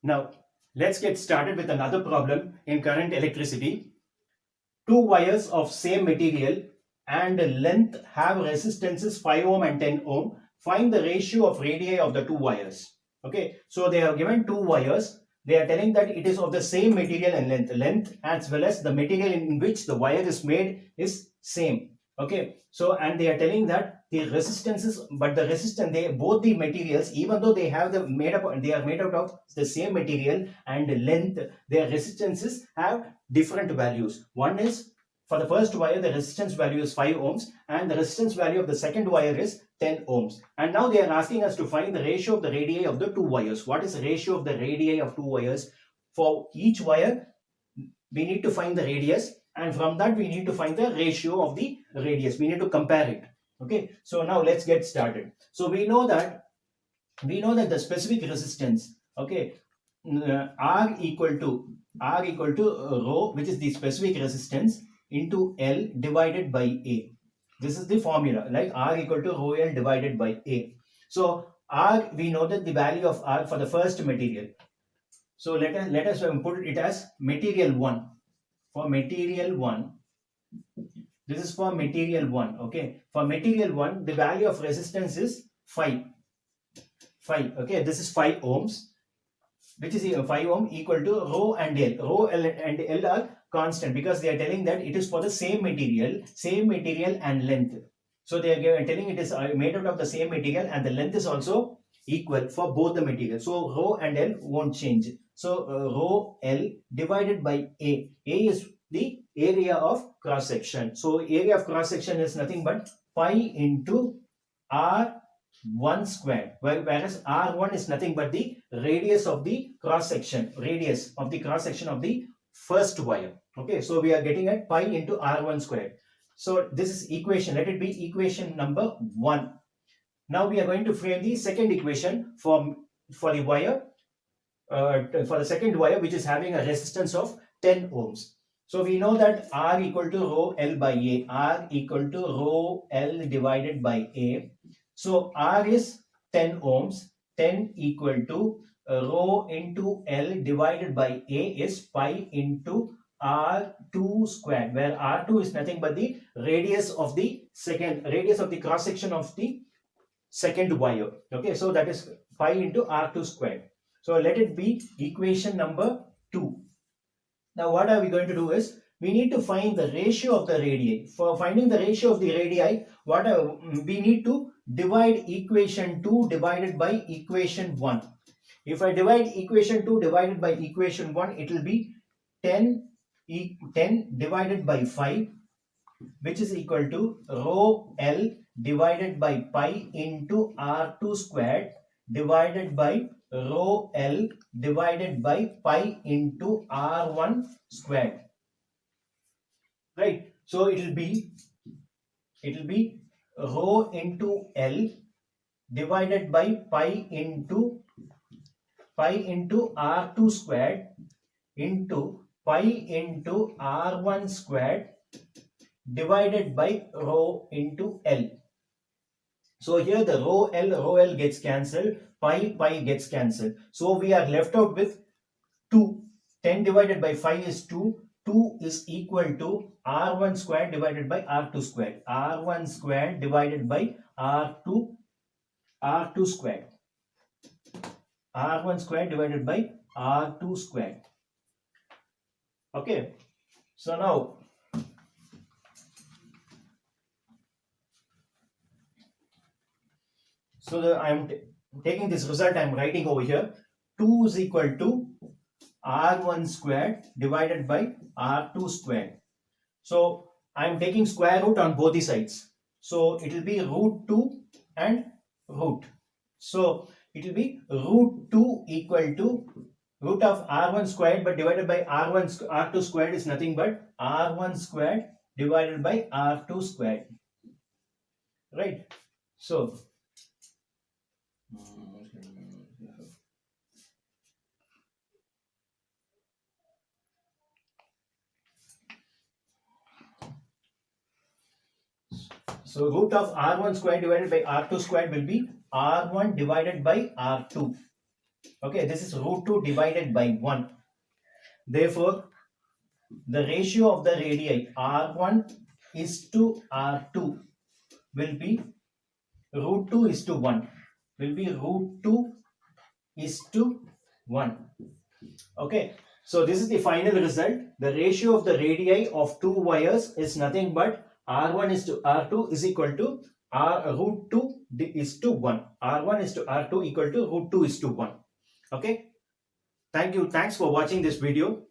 Now, let's get started with another problem in current electricity. Two wires of same material and length have resistances 5 ohm and 10 ohm. Find the ratio of radii of the two wires. Okay, so they are given two wires. They are telling that it is of the same material and length as well as the material in which the wire is made is same. Okay, so and they are telling that the resistances, but the resistance, they both the materials, even though they have the made up, they are made out of the same material and length, their resistances have different values. One is, for the first wire, the resistance value is 5 ohms and the resistance value of the second wire is 10 ohms. And now they are asking us to find the ratio of the radii of the two wires. What is the ratio of the radii of two wires? For each wire, we need to find the radius, and from that we need to find the ratio of the radius. We need to compare it. Okay, so now let's get started. So we know that the specific resistance, okay, R equal to rho, which is the specific resistance, into L divided by A. This is the formula, like R equal to rho L divided by A. So R, we know that the value of R for the first material. So let us put it as material 1. For material 1, this is for material 1. Okay, for material 1, the value of resistance is 5. Okay, this is 5 ohms, which is 5 ohm equal to rho and L. Rho and L are constant because they are telling that it is for the same material and length. So they are telling it is made out of the same material and the length is also equal for both the materials. So rho and L won't change. So rho L divided by A. A is the area of cross section. So area of cross section is nothing but pi into R1 squared, whereas R1 is nothing but the radius of the cross section of the first wire. Okay, so we are getting at pi into R1 squared. So this is equation, let it be equation number 1. Now we are going to frame the second equation for the wire, for the second wire, which is having a resistance of 10 ohms. So we know that R equal to rho L by A. R equal to rho L divided by A. So R is 10 ohms. 10 equal to rho into L divided by A is pi into R2 squared, where R2 is nothing but the radius of the cross section of the second wire. Okay, so that is pi into R2 squared. So let it be equation number 2. Now what are we going to do is, we need to find the ratio of the radii. For finding the ratio of the radii, we need to divide equation 2 divided by equation 1. If I divide equation 2 divided by equation 1, it will be 10 divided by 5, which is equal to rho L divided by pi into R2 squared divided by rho L divided by pi into R1 squared. Right, so it will be rho into L divided by pi into R2 squared into pi into R1 squared divided by rho into L. So here the rho L gets cancelled, pi gets cancelled. So we are left out with 2. 10 divided by 5 is 2. 2 is equal to R1 squared divided by R2 squared. R1 squared divided by R2 squared. R1 squared divided by R2 squared. Okay. So now, I am taking this result, I am writing over here. 2 is equal to R1 squared divided by R2 squared. So I am taking square root on both the sides. So it will be root 2 and root. So it will be root 2 equal to root of R1 squared, but divided by R2 squared is nothing but R1 squared divided by R2 squared. Right. So root of R1 squared divided by R2 squared will be R1 divided by R2. Okay, this is root 2 divided by 1. Therefore, the ratio of the radii R1 is to R2 will be root 2 is to 1. Will be root 2 is to 1. Okay, so this is the final result. The ratio of the radii of two wires is nothing but R1 is to R2 is equal to root 2 is to 1. R1 is to R2 equal to root 2 is to 1. Okay, thank you. Thanks for watching this video.